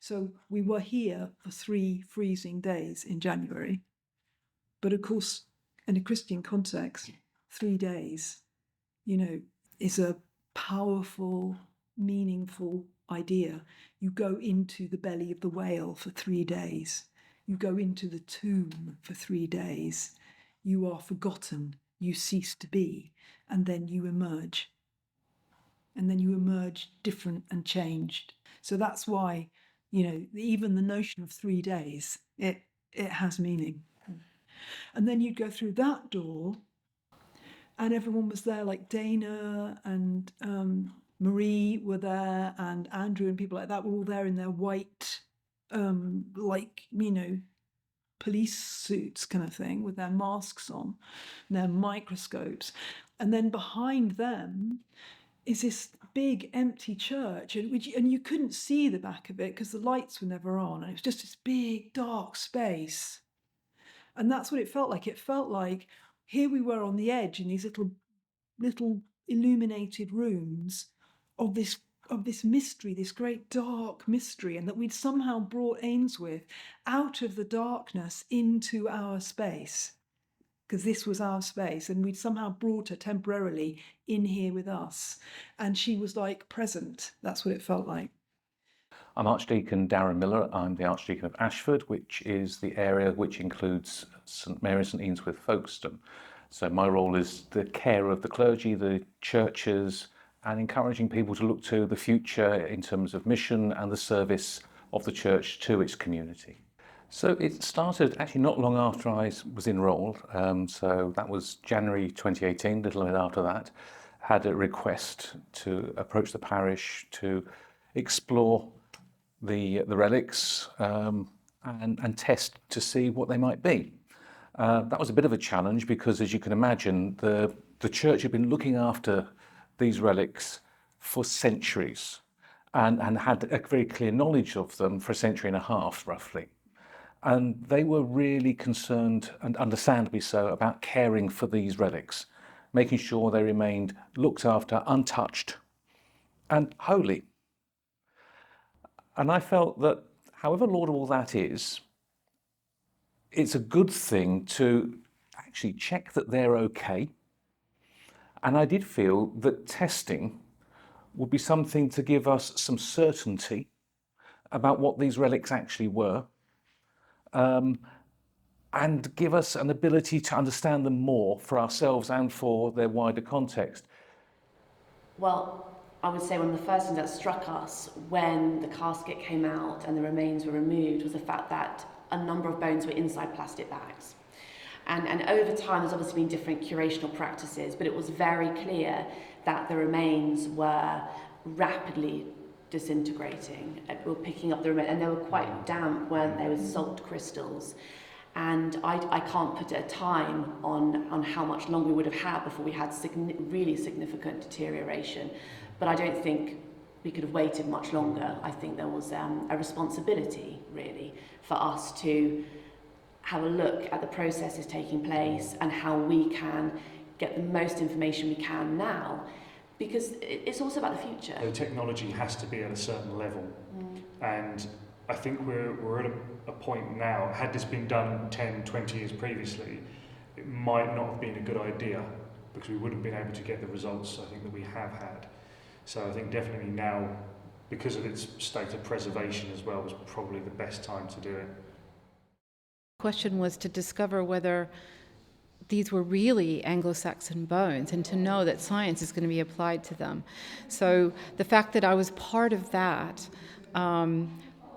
So we were here for 3 freezing days in January. But of course, in a Christian context, 3 days, is a powerful, meaningful idea. You go into the belly of the whale for 3 days. You go into the tomb for 3 days. You are forgotten. You cease to be. And then you emerge. And then you emerge different and changed. So that's why, even the notion of 3 days, it has meaning. And then you'd go through that door, and everyone was there, like Dana and Marie were there, and Andrew and people like that were all there in their white, police suits kind of thing, with their masks on, and their microscopes. And then behind them is this big empty church, and you couldn't see the back of it because the lights were never on, and it was just this big dark space. And that's what it felt like. It felt like here we were on the edge in these little illuminated rooms of this mystery, this great dark mystery, and that we'd somehow brought Eanswythe out of the darkness into our space, because this was our space, and we'd somehow brought her temporarily in here with us, and she was like present. That's what it felt like. I'm Archdeacon Darren Miller. I'm the Archdeacon of Ashford, which is the area which includes St Mary St Eanswythe, Folkestone. So my role is the care of the clergy, the churches, and encouraging people to look to the future in terms of mission and the service of the church to its community. So it started actually not long after I was enrolled. So that was January 2018, a little bit after that. Had a request to approach the parish to explore the relics and test to see what they might be. That was a bit of a challenge because, as you can imagine, the church had been looking after these relics for centuries and had a very clear knowledge of them for a century and a half, roughly. And they were really concerned, and understandably so, about caring for these relics, making sure they remained looked after, untouched, and holy. And I felt that, however laudable that is, it's a good thing to actually check that they're okay. And I did feel that testing would be something to give us some certainty about what these relics actually were, and give us an ability to understand them more for ourselves and for their wider context. Well, I would say one of the first things that struck us when the casket came out and the remains were removed was the fact that a number of bones were inside plastic bags. And over time, there's obviously been different curational practices, but it was very clear that the remains were rapidly disintegrating. We were picking up the remains, and they were quite damp, weren't they, with salt crystals. And I can't put a time on how much longer we would have had before we had really significant deterioration. But I don't think we could have waited much longer. I think there was a responsibility, really, for us to have a look at the processes taking place and how we can get the most information we can now, because it's also about the future. The technology has to be at a certain level, and I think we're at a point now, had this been done 10, 20 years previously, it might not have been a good idea, because we wouldn't have been able to get the results I think that we have had. So I think definitely now, because of its state of preservation as well, was probably the best time to do it. The question was to discover whether these were really Anglo-Saxon bones and to know that science is going to be applied to them. So the fact that I was part of that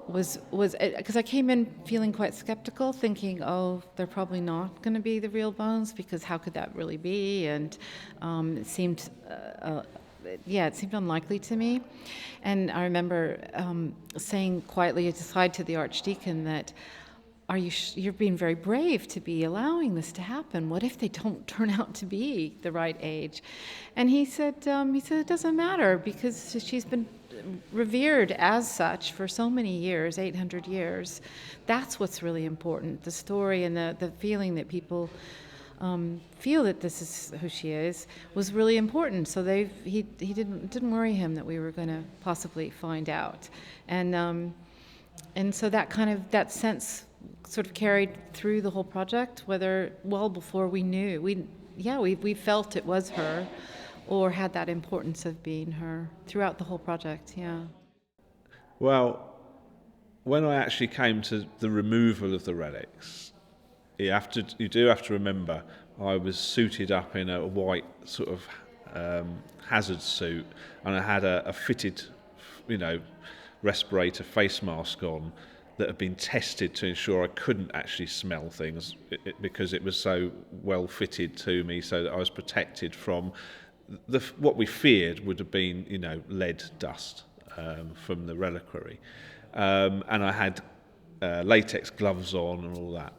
was because I came in feeling quite skeptical, thinking, oh, they're probably not going to be the real bones, because how could that really be? And it seemed unlikely to me. And I remember saying quietly aside to the Archdeacon that, you're being very brave to be allowing this to happen. What if they don't turn out to be the right age? And he said it doesn't matter, because she's been revered as such for so many years, 800 years. That's what's really important, the story and the feeling that people feel that this is who she is was really important. So he didn't worry him that we were going to possibly find out. And And so that sense sort of carried through the whole project, whether well before we knew. We felt it was her, or had that importance of being her throughout the whole project, yeah. Well, when I actually came to the removal of the relics, you do have to remember I was suited up in a white sort of hazard suit, and I had a fitted, respirator face mask on that had been tested to ensure I couldn't actually smell things because it was so well fitted to me, so that I was protected from what we feared would have been, lead dust from the reliquary. And I had latex gloves on and all that,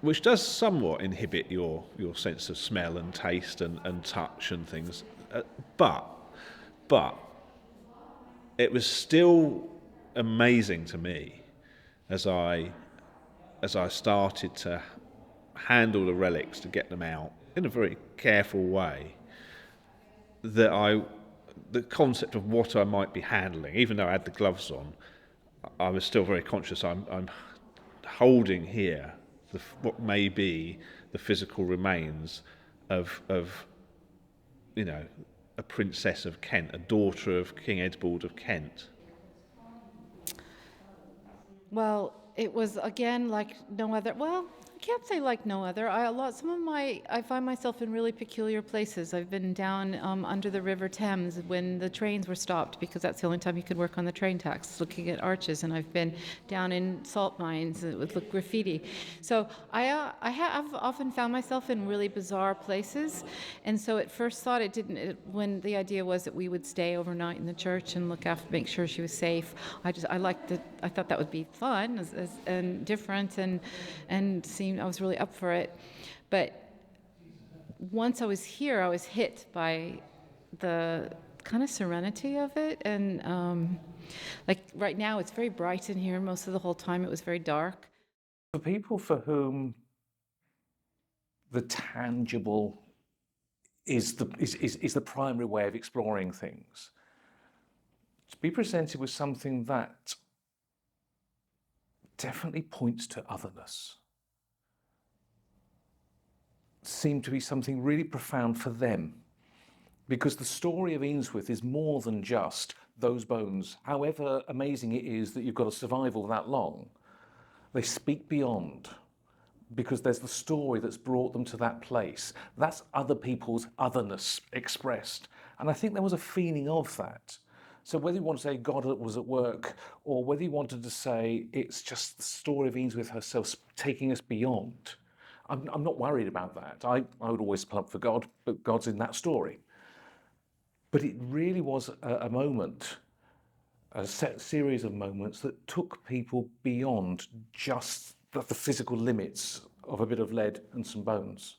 which does somewhat inhibit your sense of smell and taste and touch and things. But it was still amazing to me as I started to handle the relics to get them out in a very careful way, that the concept of what I might be handling, even though I had the gloves on, I was still very conscious. I'm holding here what may be the physical remains of a princess of Kent, a daughter of King Edbald of Kent. Well, it was again like no other. Well, I can't say like no other. I find myself in really peculiar places. I've been down under the River Thames when the trains were stopped, because that's the only time you could work on the train tracks, looking at arches. And I've been down in salt mines with graffiti. So I have often found myself in really bizarre places. And so at first thought when the idea was that we would stay overnight in the church and make sure she was safe. I thought that would be fun and different and I was really up for it. But once I was here, I was hit by the kind of serenity of it. And like right now, it's very bright in here. Most of the whole time it was very dark. For people for whom the tangible is the primary way of exploring things, to be presented with something that definitely points to otherness seemed to be something really profound for them, because the story of Eanswythe is more than just those bones. However amazing it is that you've got a survival that long, they speak beyond, because there's the story that's brought them to that place. That's other people's otherness expressed. And I think there was a feeling of that. So whether you want to say God was at work, or whether you wanted to say it's just the story of Eanswythe herself taking us beyond, I'm not worried about that. I would always plug for God, but God's in that story. But it really was a moment, a series of moments that took people beyond just the physical limits of a bit of lead and some bones.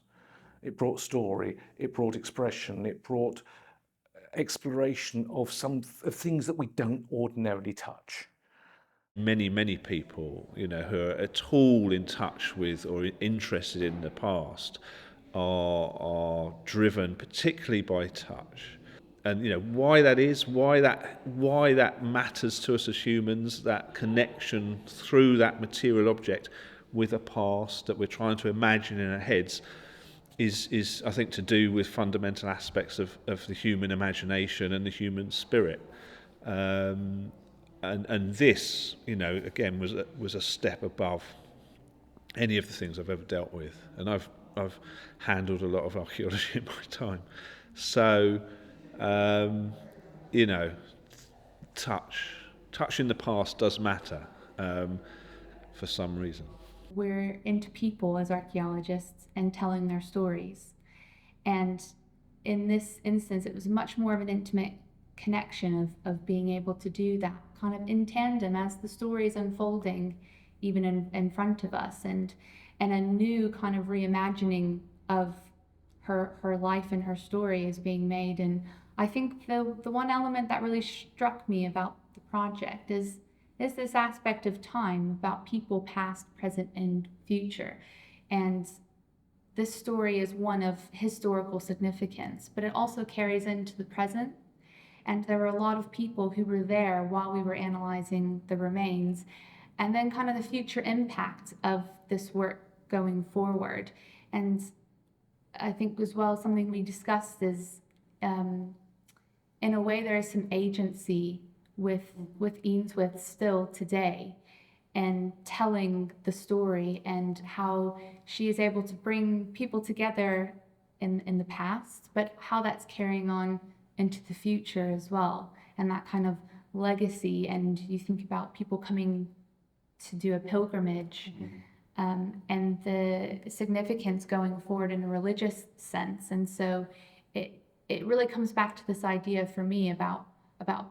It brought story, it brought expression, it brought exploration of of things that we don't ordinarily touch. Many people, who are at all in touch with or interested in the past are driven particularly by touch. And why that is, why that matters to us as humans, that connection through that material object with a past that we're trying to imagine in our heads, is I think to do with fundamental aspects of the human imagination and the human spirit. And this, again, was a step above any of the things I've ever dealt with, and I've handled a lot of archaeology in my time. So, touch in the past does matter for some reason. We're into people as archaeologists and telling their stories, and in this instance, it was much more of an intimate connection of being able to do that kind of in tandem as the story is unfolding even in front of us, and a new kind of reimagining of her life and her story is being made. And I think the one element that really struck me about the project is this aspect of time, about people past, present, and future. And this story is one of historical significance, but it also carries into the present. And there were a lot of people who were there while we were analyzing the remains, and then kind of the future impact of this work going forward. And I think as well, something we discussed is, in a way, there is some agency with Eanswythe still today, and telling the story and how she is able to bring people together in the past, but how that's carrying on into the future as well, and that kind of legacy. And you think about people coming to do a pilgrimage, and the significance going forward in a religious sense. And so it really comes back to this idea for me about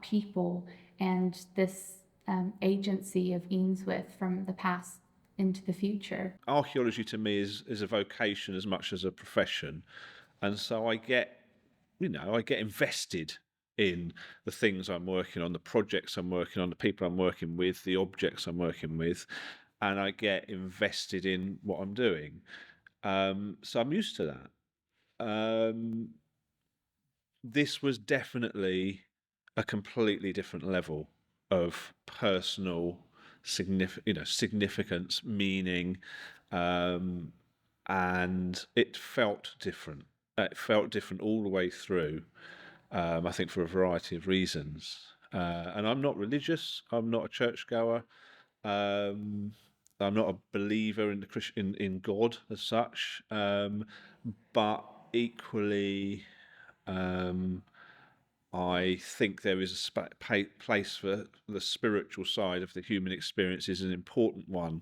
people and this agency of Eanswythe from the past into the future. Archaeology to me is a vocation as much as a profession, and so I get invested in the things I'm working on, the projects I'm working on, the people I'm working with, the objects I'm working with, and I get invested in what I'm doing. So I'm used to that. This was definitely a completely different level of personal significance, meaning, and it felt different. It felt different all the way through. I think for a variety of reasons. And I'm not religious. I'm not a churchgoer. I'm not a believer in in God as such. But equally, I think there is a place for the spiritual side of the human experience is an important one.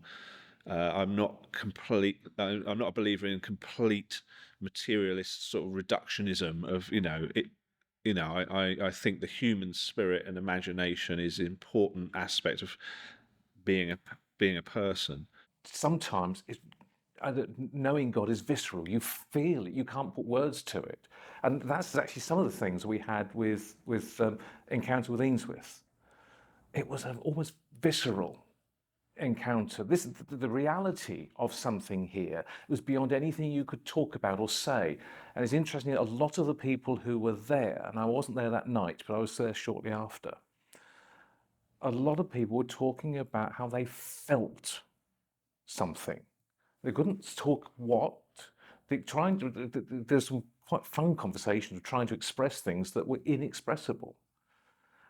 I'm not a believer in complete materialist sort of reductionism of it. I think the human spirit and imagination is an important aspect of being a person. Sometimes knowing God is visceral. You feel it. You can't put words to it. And that's actually some of the things we had with Encounter with Eanswythe. It was an almost visceral encounter. The reality of something here was beyond anything you could talk about or say. And it's interesting, a lot of the people who were there, and I wasn't there that night, but I was there shortly after, a lot of people were talking about how they felt something. They couldn't talk what. There's some quite fun conversations of trying to express things that were inexpressible.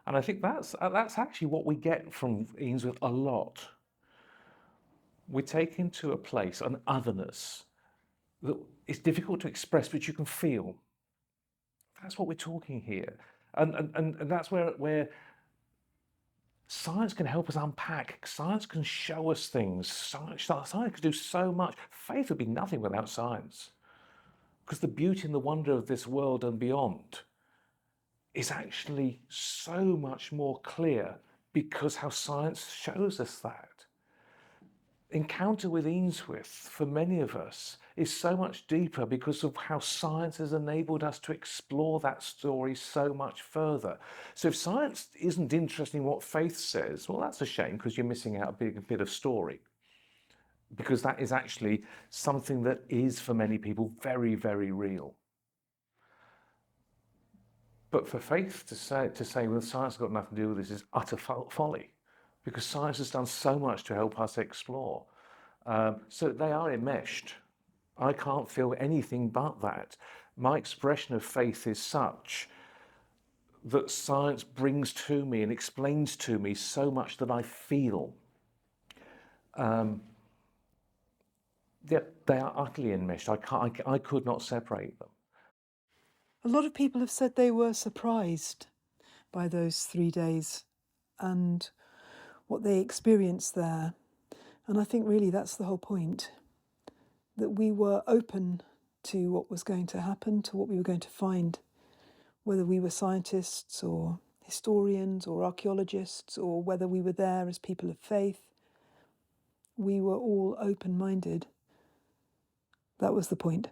And I think that's actually what we get from Eanswythe a lot. We're taken to a place, an otherness, that is difficult to express, but you can feel. That's what we're talking here. And that's where science can help us unpack. Science can show us things. Science can do so much. Faith would be nothing without science. Because the beauty and the wonder of this world and beyond is actually so much more clear because how science shows us that. Encounter with Eanswythe, for many of us, is so much deeper because of how science has enabled us to explore that story so much further. So if science isn't interested in what faith says, well, that's a shame because you're missing out a big bit of story. Because that is actually something that is, for many people, very, very real. But for faith to say, well, science has got nothing to do with this is utter folly. Because science has done so much to help us explore. So they are enmeshed. I can't feel anything but that. My expression of faith is such that science brings to me and explains to me so much that I feel. They are utterly enmeshed. I could not separate them. A lot of people have said they were surprised by those 3 days and what they experienced there. And I think really that's the whole point, that we were open to what was going to happen, to what we were going to find, whether we were scientists or historians or archaeologists, or whether we were there as people of faith. We were all open-minded. That was the point.